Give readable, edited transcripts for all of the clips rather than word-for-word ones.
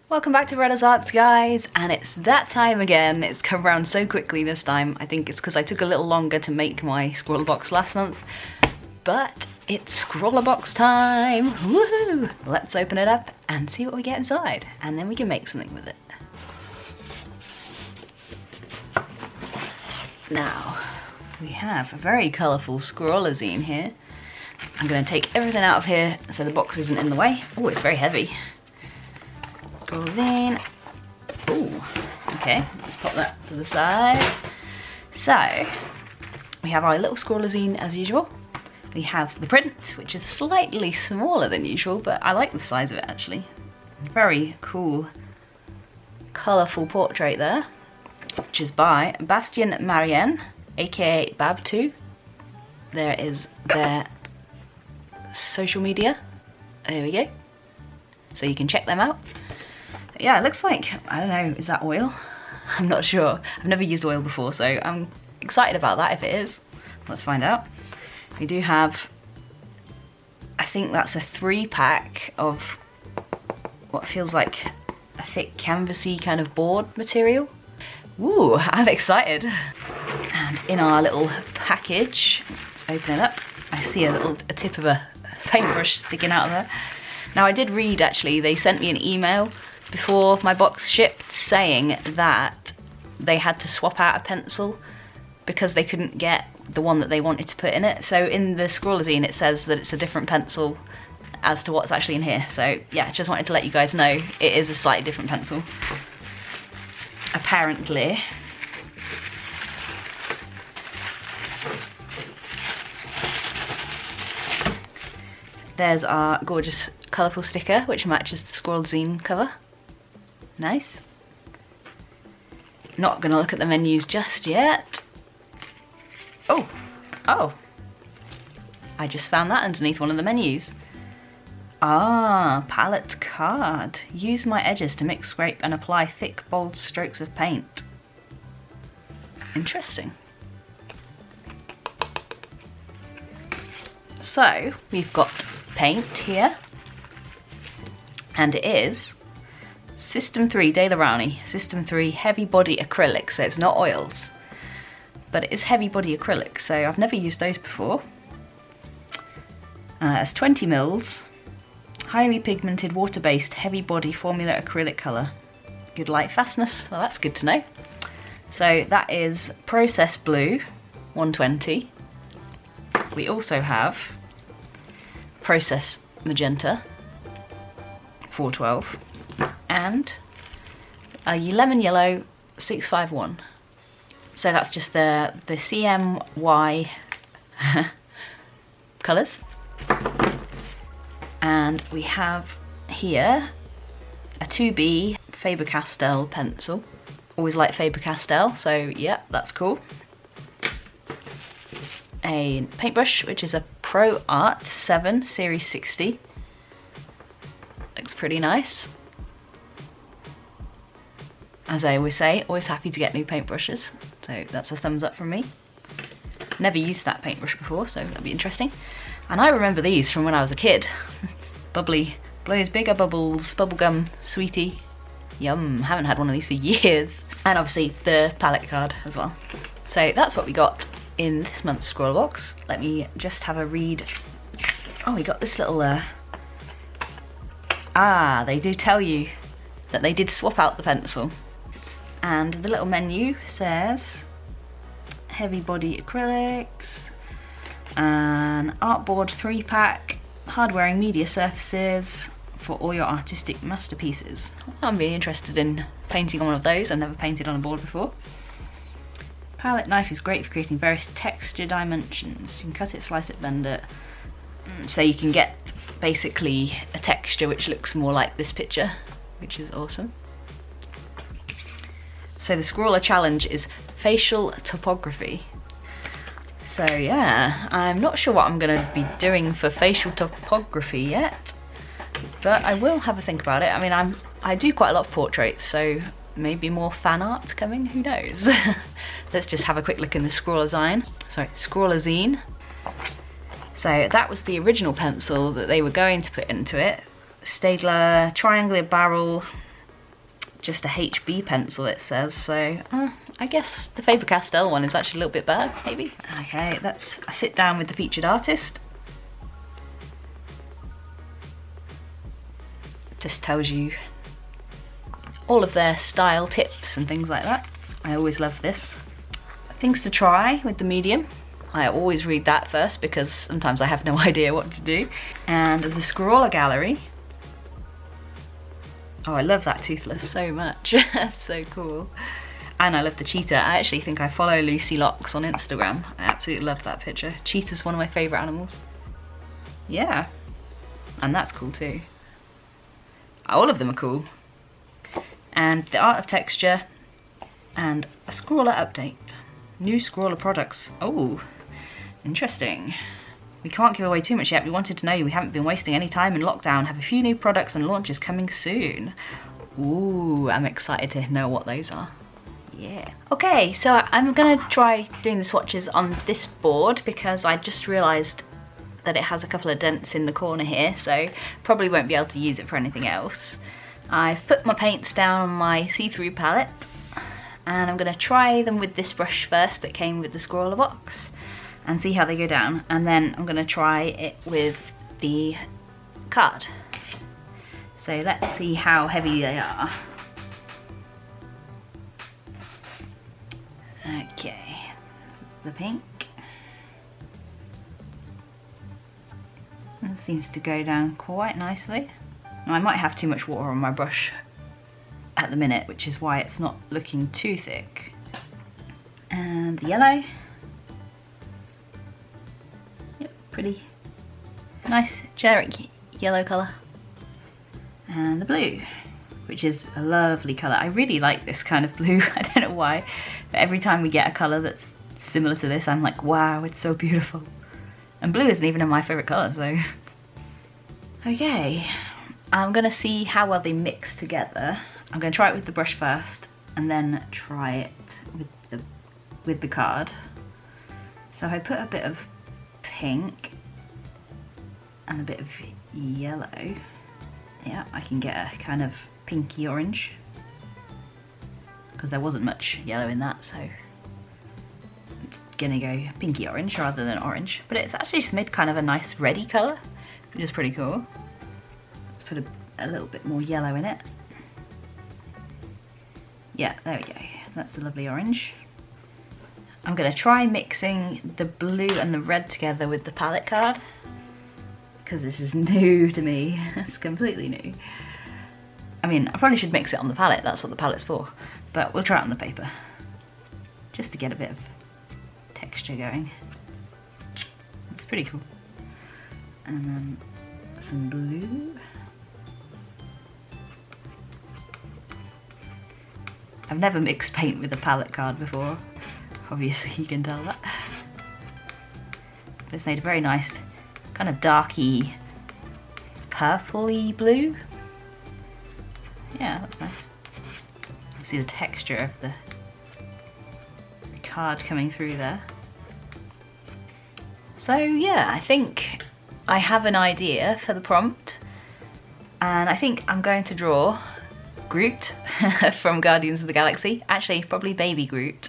Welcome back to Reda's Arts, guys, and it's that time again. It's come around so quickly this time. I think it's because I took a little longer to make my Scrawlrbox last month, but it's Scrawlrbox time! Woohoo! Let's open it up and see what we get inside, and then we can make something with it. Now, we have a very colourful Scrawlzine here. I'm going to take everything out of here so the box isn't in the way. Oh, it's very heavy. Scrawlzine. Ooh, okay, let's pop that to the side. So, we have our little Scrawlzine as usual. We have the print, which is slightly smaller than usual, but I like the size of it actually. Very cool, colourful portrait there, which is by Bastien Marienne, aka Bab2. There is their social media. There we go. So you can check them out. Yeah, it looks like, I don't know, is that oil? I'm not sure. I've never used oil before, so I'm excited about that if it is. Let's find out. We do have, I think that's a 3-pack of what feels like a thick canvasy kind of board material. Ooh, I'm excited. And in our little package, let's open it up. I see a tip of a paintbrush sticking out of there. Now I did read actually, they sent me an email before my box shipped saying that they had to swap out a pencil because they couldn't get the one that they wanted to put in it. So in the Scrawlzine it says that it's a different pencil as to what's actually in here. So yeah, just wanted to let you guys know it is a slightly different pencil. Apparently. There's our gorgeous colourful sticker which matches the Scrawlzine cover. Nice. Not gonna look at the menus just yet. Oh, I just found that underneath one of the menus. Ah, palette card. Use my edges to mix, scrape and apply thick, bold strokes of paint. Interesting. So, we've got paint here. And it is System 3 De La Rowney, System 3 Heavy Body Acrylic, so it's not oils. But it is heavy body acrylic, so I've never used those before. It's 20 mils. Highly pigmented, water-based, heavy body formula acrylic colour. Good light fastness, well that's good to know. So that is Process Blue, 120. We also have Process Magenta, 412. And a Lemon Yellow, 651. So that's just the CMY colours. And we have here a 2B Faber-Castell pencil. Always like Faber-Castell, so yeah, that's cool. A paintbrush, which is a Pro Art 7 Series 60. Looks pretty nice. As I always say, always happy to get new paintbrushes, so that's a thumbs up from me. Never used that paintbrush before, so that'll be interesting. And I remember these from when I was a kid. Bubbly, blows bigger bubbles, bubblegum, sweetie. Yum, haven't had one of these for years. And obviously the palette card as well. So that's what we got in this month's Scrawlrbox. Let me just have a read. Oh, we got this little, they do tell you that they did swap out the pencil. And the little menu says heavy body acrylics, an artboard 3-pack, hard wearing media surfaces for all your artistic masterpieces. I'm really interested in painting on one of those. I've never painted on a board before. Palette knife is great for creating various texture dimensions. You can cut it, slice it, bend it. So you can get basically a texture which looks more like this picture, which is awesome. So the Scrawler challenge is facial topography. So yeah, I'm not sure what I'm gonna be doing for facial topography yet, but I will have a think about it. I mean, I do quite a lot of portraits, so maybe more fan art coming, who knows? Let's just have a quick look in the Scrawlzine. So that was the original pencil that they were going to put into it. Staedtler triangular barrel, just a HB pencil, it says, so I guess the Faber-Castell one is actually a little bit better, maybe. Okay, I sit down with the featured artist. Just tells you all of their style tips and things like that. I always love this. Things to try with the medium. I always read that first because sometimes I have no idea what to do. And the Scrawler Gallery. Oh, I love that toothless so much. That's so cool. And I love the cheetah. I actually think I follow Lucy Locks on Instagram. I absolutely love that picture. Cheetah's one of my favourite animals. Yeah. And that's cool too. All of them are cool. And the Art of Texture and a Scrawler update. New Scrawler products. Oh, interesting. We can't give away too much yet. We wanted to know we haven't been wasting any time in lockdown. Have a few new products and launches coming soon. Ooh, I'm excited to know what those are. Yeah. Okay, so I'm gonna try doing the swatches on this board because I just realised that it has a couple of dents in the corner here, so probably won't be able to use it for anything else. I've put my paints down on my see-through palette, and I'm gonna try them with this brush first that came with the Scrawlrbox and see how they go down, and then I'm gonna try it with the card. So let's see how heavy they are. Okay, the pink. It seems to go down quite nicely. Now, I might have too much water on my brush at the minute, which is why it's not looking too thick. And the yellow. Yep, pretty nice generic yellow colour. And the blue, which is a lovely colour. I really like this kind of blue. I don't know why, but every time we get a colour that's similar to this, I'm like, wow, it's so beautiful. And blue isn't even my favourite colour, so. Okay, I'm gonna see how well they mix together. I'm gonna try it with the brush first, and then try it with the card. So I put a bit of pink and a bit of yellow. Yeah, I can get a kind of pinky orange, because there wasn't much yellow in that, so it's gonna go pinky orange rather than orange. But it's actually just made kind of a nice reddy colour, which is pretty cool. Let's put a little bit more yellow in it. Yeah, there we go. That's a lovely orange. I'm gonna try mixing the blue and the red together with the palette card, because this is new to me. It's completely new. I mean, I probably should mix it on the palette, that's what the palette's for, but we'll try it on the paper, just to get a bit of texture going. It's pretty cool. And then some blue. I've never mixed paint with a palette card before, obviously you can tell that. But it's made a very nice, kind of darky, purpley blue. Yeah, that's nice. You see the texture of the card coming through there. So yeah, I think I have an idea for the prompt, and I think I'm going to draw Groot from Guardians of the Galaxy. Actually, probably baby Groot,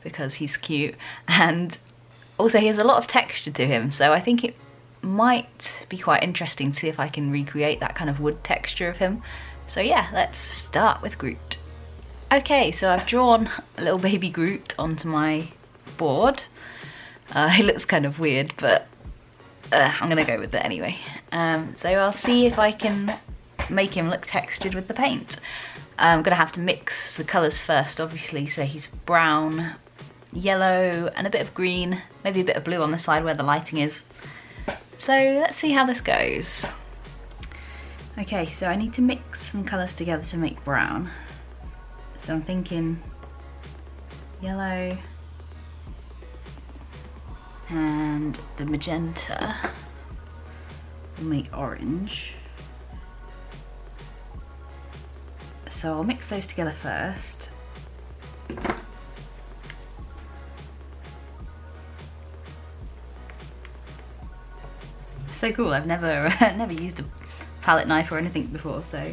because he's cute, and also he has a lot of texture to him, so I think it might be quite interesting to see if I can recreate that kind of wood texture of him. So yeah, let's start with Groot. Okay, so I've drawn a little baby Groot onto my board. He looks kind of weird, but I'm gonna go with it anyway. So I'll see if I can make him look textured with the paint. I'm gonna have to mix the colours first, obviously, so he's brown, yellow, and a bit of green, maybe a bit of blue on the side where the lighting is. So let's see how this goes. Okay, so I need to mix some colours together to make brown. So I'm thinking yellow and the magenta will make orange. So I'll mix those together first. So cool, I've never used a palette knife or anything before, so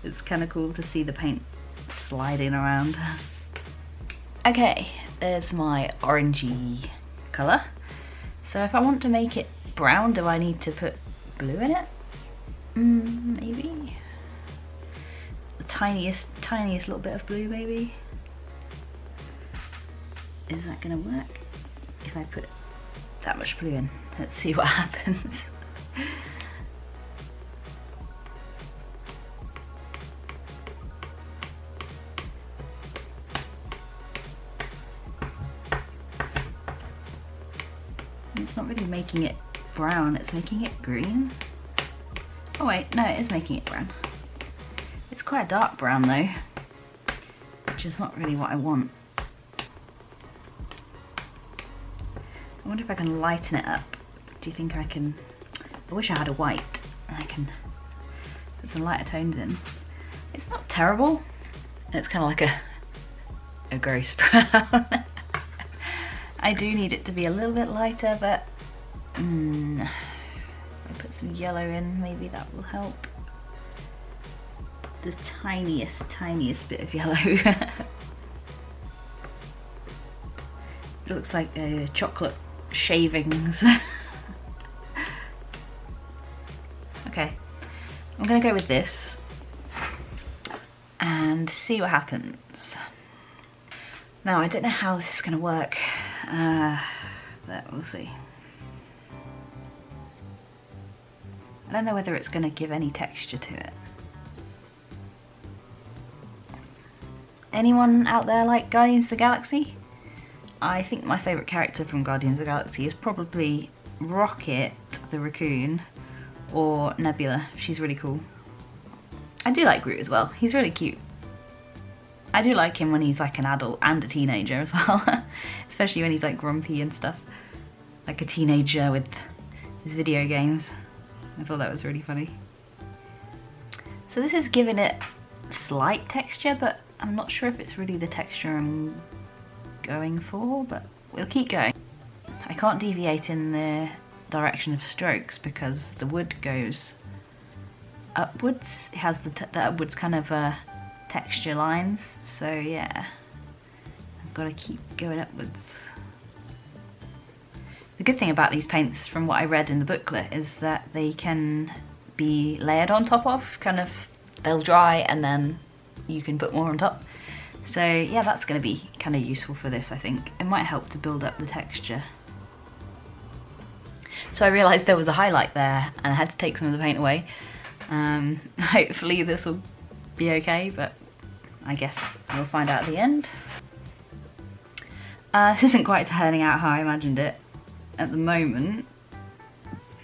this It's kind of cool to see the paint sliding around. Okay, there's my orangey colour. So if I want to make it brown, do I need to put blue in it? Maybe. The tiniest little bit of blue, maybe. Is that gonna work? If I put that much blue in, let's see what happens. It's not really making it brown, it's making it green. Oh wait, no, it is making it brown. It's quite a dark brown though, which is not really what I want. I wonder if I can lighten it up. Do you think I can? I wish I had a white and I can put some lighter tones in. It's not terrible. It's kind of like a gross brown. I do need it to be a little bit lighter, but I'll put some yellow in, maybe that will help. The tiniest bit of yellow. It looks like chocolate shavings. Okay, I'm gonna go with this and see what happens. Now, I don't know how this is gonna work, but we'll see. I don't know whether it's gonna give any texture to it. Anyone out there like Guardians of the Galaxy? I think my favourite character from Guardians of the Galaxy is probably Rocket the raccoon or Nebula. She's really cool. I do like Groot as well. He's really cute. I do like him when he's like an adult and a teenager as well. Especially when he's like grumpy and stuff. Like a teenager with his video games. I thought that was really funny. So this is giving it slight texture, but I'm not sure if it's really the texture I'm going for, but we'll keep going. I can't deviate in the direction of strokes because the wood goes upwards. It has the upwards kind of texture lines, so yeah, I've got to keep going upwards. The good thing about these paints, from what I read in the booklet, is that they can be layered on top of, kind of, they'll dry and then you can put more on top. So yeah, that's going to be kind of useful for this, I think. It might help to build up the texture. So I realised there was a highlight there and I had to take some of the paint away. Hopefully this will be okay, but I guess we'll find out at the end. This isn't quite turning out how I imagined it at the moment,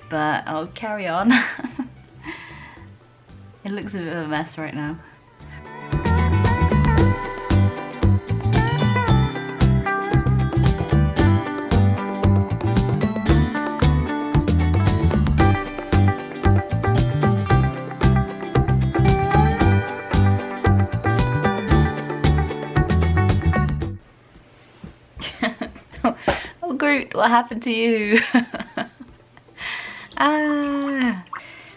but I'll carry on. It looks a bit of a mess right now. Oh, Groot, what happened to you?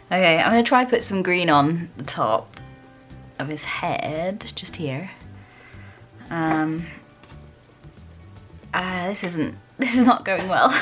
Okay, I'm gonna try put some green on the top of his head, just here. This is not going well.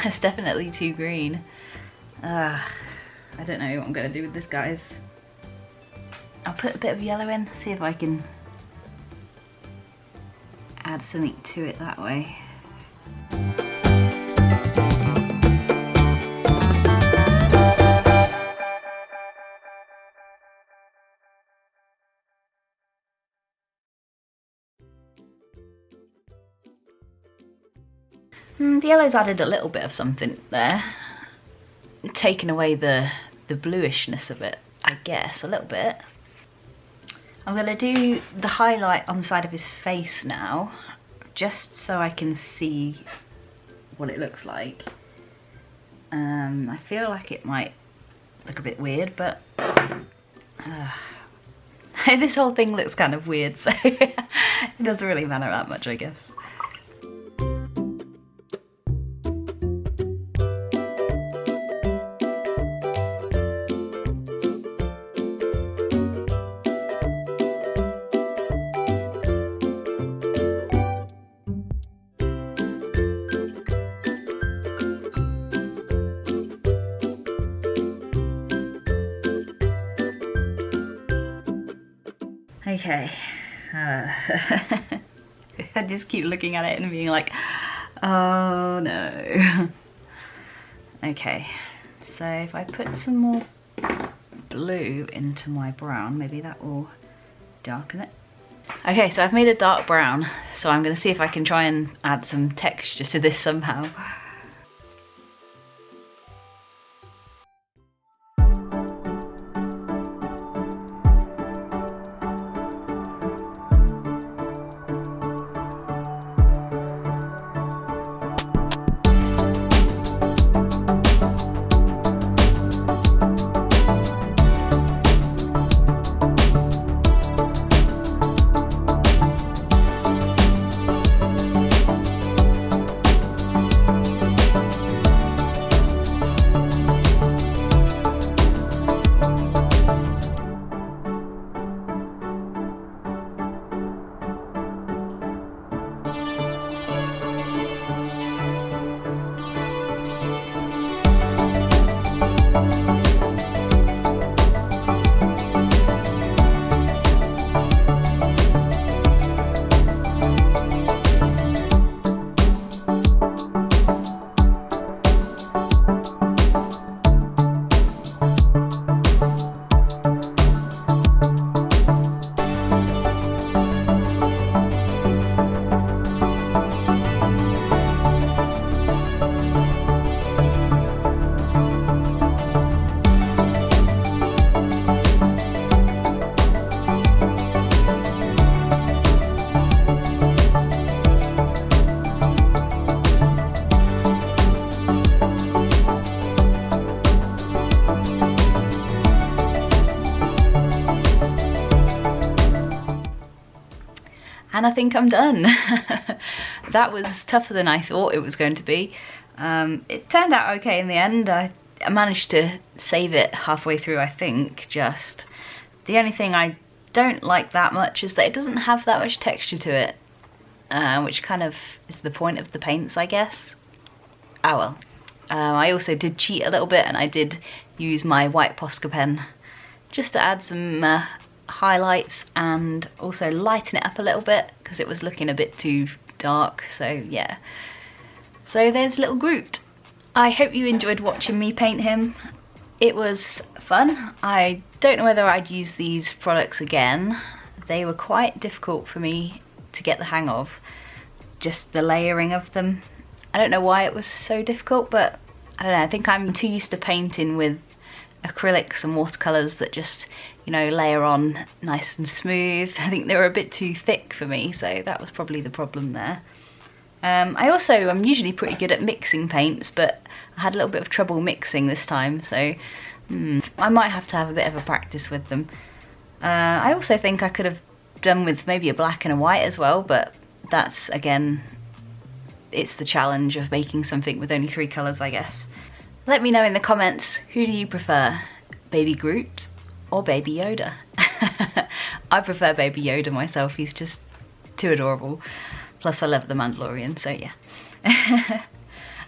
It's definitely too green. I don't know what I'm gonna do with this, guys. I'll put a bit of yellow in, see if I can add something to it that way. The yellow's added a little bit of something there. Taken away the bluishness of it, I guess, a little bit. I'm gonna do the highlight on the side of his face now, just so I can see what it looks like. I feel like it might look a bit weird, but this whole thing looks kind of weird, so it doesn't really matter that much, I guess. Okay, I just keep looking at it and being like, oh no. Okay, so if I put some more blue into my brown, maybe that will darken it. Okay, so I've made a dark brown, so I'm going to see if I can try and add some texture to this somehow. And I think I'm done. That was tougher than I thought it was going to be. It turned out okay in the end. I managed to save it halfway through, I think, just. The only thing I don't like that much is that it doesn't have that much texture to it, which kind of is the point of the paints, I guess. Oh well. I also did cheat a little bit, and I did use my white Posca pen just to add some highlights and also lighten it up a little bit because it was looking a bit too dark. So yeah, so there's little Groot. I hope you enjoyed watching me paint him. It was fun. I don't know whether I'd use these products again. They were quite difficult for me to get the hang of, just the layering of them. I don't know why it was so difficult, but I don't know, I think I'm too used to painting with acrylics and watercolours that just, you know, layer on nice and smooth. I think they were a bit too thick for me, so that was probably the problem there. I'm usually pretty good at mixing paints, but I had a little bit of trouble mixing this time, so I might have to have a bit of a practice with them. I also think I could have done with maybe a black and a white as well, but that's, again, it's the challenge of making something with only 3 colours, I guess. Let me know in the comments, who do you prefer, Baby Groot or Baby Yoda? I prefer Baby Yoda myself, he's just too adorable. Plus I love the Mandalorian, so yeah.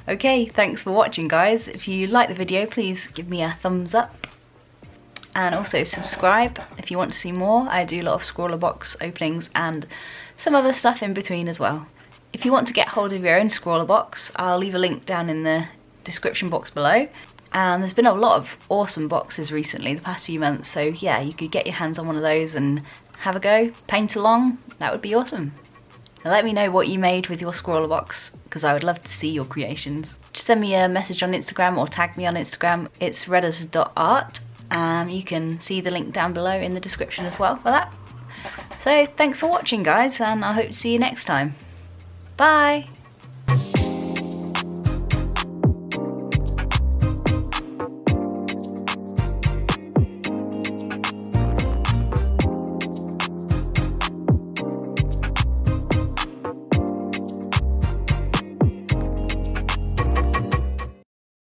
Okay, thanks for watching guys. If you like the video, please give me a thumbs up. And also subscribe if you want to see more. I do a lot of Scrawlrbox openings and some other stuff in between as well. If you want to get hold of your own Scrawlrbox, I'll leave a link down in the description box below. And there's been a lot of awesome boxes recently, the past few months, so yeah, you could get your hands on one of those and have a go, paint along, that would be awesome. Now let me know what you made with your Scrawlrbox, because I would love to see your creations. Just send me a message on Instagram or tag me on Instagram, it's redders.art. You can see the link down below in the description as well for that. So thanks for watching guys, and I hope to see you next time. Bye!